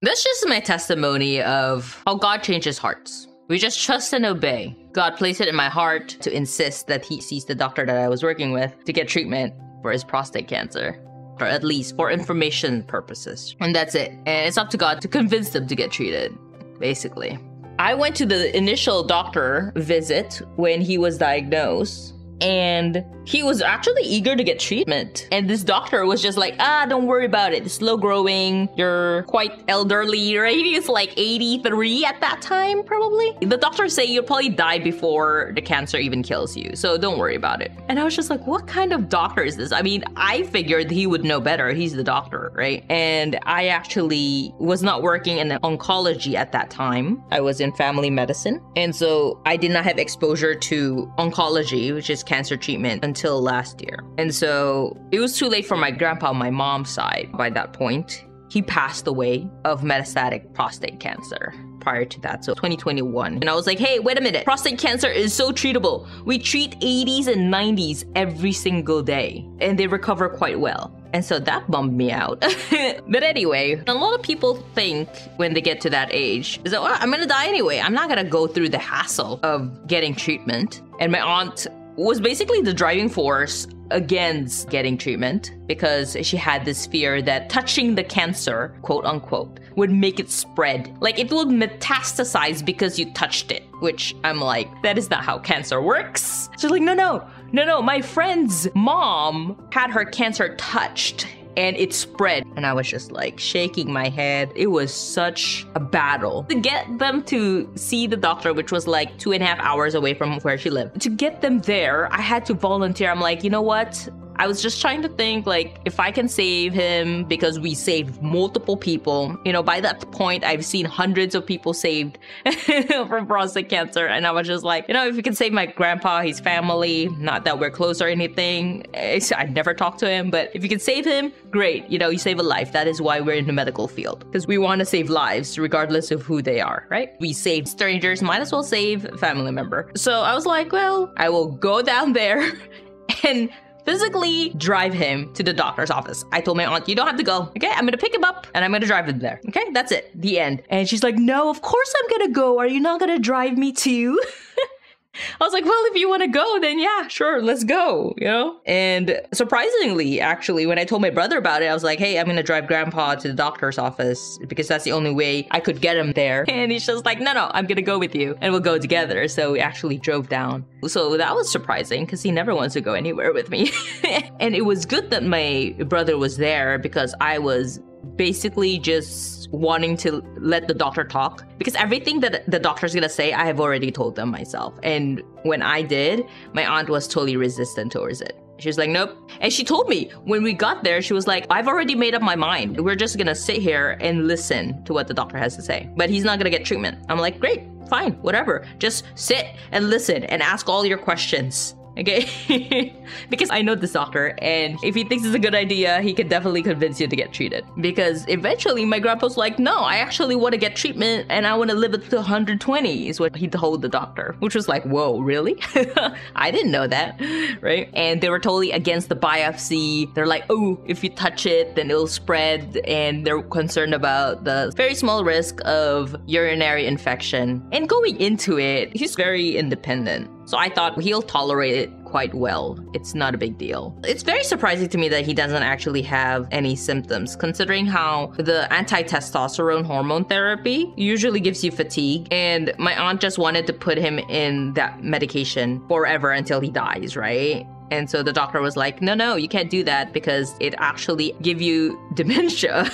That's just my testimony of how God changes hearts. We just trust and obey. God placed it in my heart to insist that he sees the doctor that I was working with to get treatment for his prostate cancer, or at least for information purposes. And that's it. And it's up to God to convince them to get treated, basically. I went to the initial doctor visit when he was diagnosed, and he was actually eager to get treatment. And this doctor was just like, don't worry about it. It's slow growing. You're quite elderly, right? He's like 83 at that time, probably. The doctors say you'll probably die before the cancer even kills you. So don't worry about it. And I was just like, what kind of doctor is this? I mean, I figured he would know better. He's the doctor, right? And I actually was not working in oncology at that time. I was in family medicine. And so I did not have exposure to oncology, which is cancer treatment, until last year. And so it was too late for my grandpa on my mom's side by that point. He passed away of metastatic prostate cancer prior to that, so 2021. And I was like, hey, wait a minute. Prostate cancer is so treatable. We treat 80s and 90s every single day, and they recover quite well. And so that bummed me out. But anyway, a lot of people think when they get to that age, is that, well, I'm gonna die anyway. I'm not gonna go through the hassle of getting treatment. And my aunt was basically the driving force against getting treatment because she had this fear that touching the cancer, quote unquote, would make it spread. Like it would metastasize because you touched it, which I'm like, that is not how cancer works. She's like, no. My friend's mom had her cancer touched and it spread. And I was just like shaking my head. It was such a battle to get them to see the doctor, which was like 2.5 hours away from where she lived. To get them there, I had to volunteer. I'm like, you know what? I was just trying to think, like, if I can save him, because we saved multiple people. You know, by that point, I've seen hundreds of people saved from prostate cancer. And I was just like, you know, if you can save my grandpa, his family, not that we're close or anything. I've never talked to him, but if you can save him, great. You know, you save a life. That is why we're in the medical field, because we want to save lives regardless of who they are, right? We save strangers, might as well save a family member. So I was like, well, I will go down there and physically drive him to the doctor's office. I told my aunt, you don't have to go. Okay, I'm gonna pick him up and I'm gonna drive him there. Okay, that's it. The end. And she's like, no, of course I'm gonna go. Are you not gonna drive me too? I was like, well, if you want to go, then yeah, sure, let's go, you know? And surprisingly, actually, when I told my brother about it, I was like, hey, I'm going to drive grandpa to the doctor's office because that's the only way I could get him there. And he's just like, no, I'm going to go with you and we'll go together. So we actually drove down. So that was surprising because he never wants to go anywhere with me. And it was good that my brother was there because I was basically just wanting to let the doctor talk, because everything that the doctor's gonna say, I have already told them myself. And when I did, my aunt was totally resistant towards it. She was like, nope. And she told me when we got there, she was like, I've already made up my mind. We're just gonna sit here and listen to what the doctor has to say, but he's not gonna get treatment. I'm like, great, fine, whatever. Just sit and listen and ask all your questions. Okay? Because I know this doctor, and if he thinks it's a good idea, he can definitely convince you to get treated. Because eventually my grandpa's like, no, I actually want to get treatment and I want to live it to 120 is what he told the doctor, which was like, whoa, really? I didn't know that, right? And they were totally against the biopsy. They're like, oh, if you touch it, then it'll spread. And they're concerned about the very small risk of urinary infection. And going into it, he's very independent. So I thought he'll tolerate it quite well. It's not a big deal. It's very surprising to me that he doesn't actually have any symptoms, considering how the anti-testosterone hormone therapy usually gives you fatigue. And my aunt just wanted to put him in that medication forever until he dies, right? And so the doctor was like, no, you can't do that because it actually give you dementia.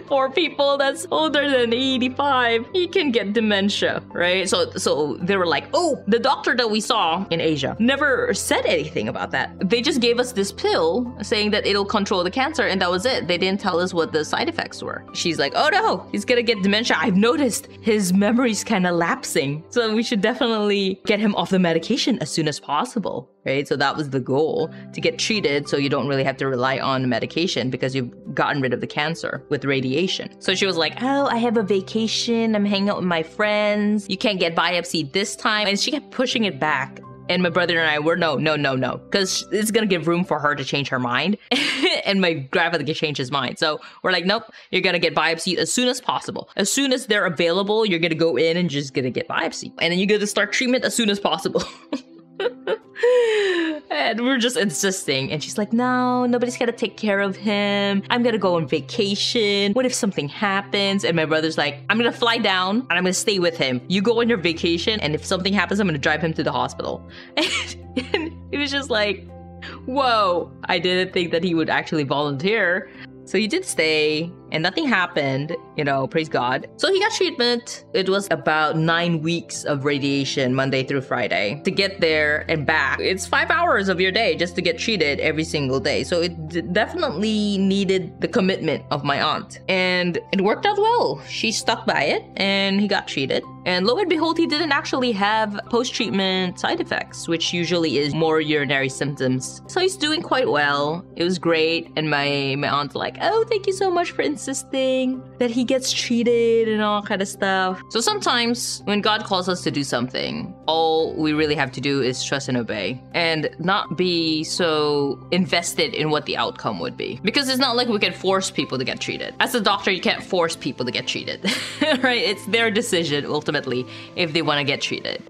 For people that's older than 85, he can get dementia, right? So they were like, oh, the doctor that we saw in Asia never said anything about that. They just gave us this pill saying that it'll control the cancer, and that was it. They didn't tell us what the side effects were. She's like, oh no, he's gonna get dementia. I've noticed his memory's kind of lapsing. So we should definitely get him off the medication as soon as possible, right? So that was the goal, to get treated so you don't really have to rely on medication because you've gotten rid of the cancer with radiation. So she was like, oh, I have a vacation. I'm hanging out with my friends. You can't get biopsy this time. And she kept pushing it back And my brother and I were no, because it's gonna give room for her to change her mind. And my grandfather can change his mind. So we're like, nope, you're gonna get biopsied as soon as possible. As soon as they're available, you're gonna go in and just gonna get biopsied. And then you get to start treatment as soon as possible. And we're just insisting. And she's like, no, nobody's gonna take care of him. I'm gonna go on vacation. What if something happens? And my brother's like, I'm gonna fly down and I'm gonna stay with him. You go on your vacation, and if something happens, I'm gonna drive him to the hospital. And it was just like, whoa, I didn't think that he would actually volunteer. So he did stay, and nothing happened, you know, praise God. So he got treatment. It was about 9 weeks of radiation, Monday through Friday. To get there and back, it's 5 hours of your day just to get treated every single day. So it definitely needed the commitment of my aunt. And it worked out well. She stuck by it, and he got treated. And lo and behold, he didn't actually have post-treatment side effects, which usually is more urinary symptoms. So he's doing quite well. It was great. And my aunt's like, oh, thank you so much for insisting that he gets treated and all kind of stuff. So sometimes when God calls us to do something, all we really have to do is trust and obey and not be so invested in what the outcome would be. Because it's not like we can force people to get treated. As a doctor, you can't force people to get treated, right? It's their decision ultimately if they want to get treated.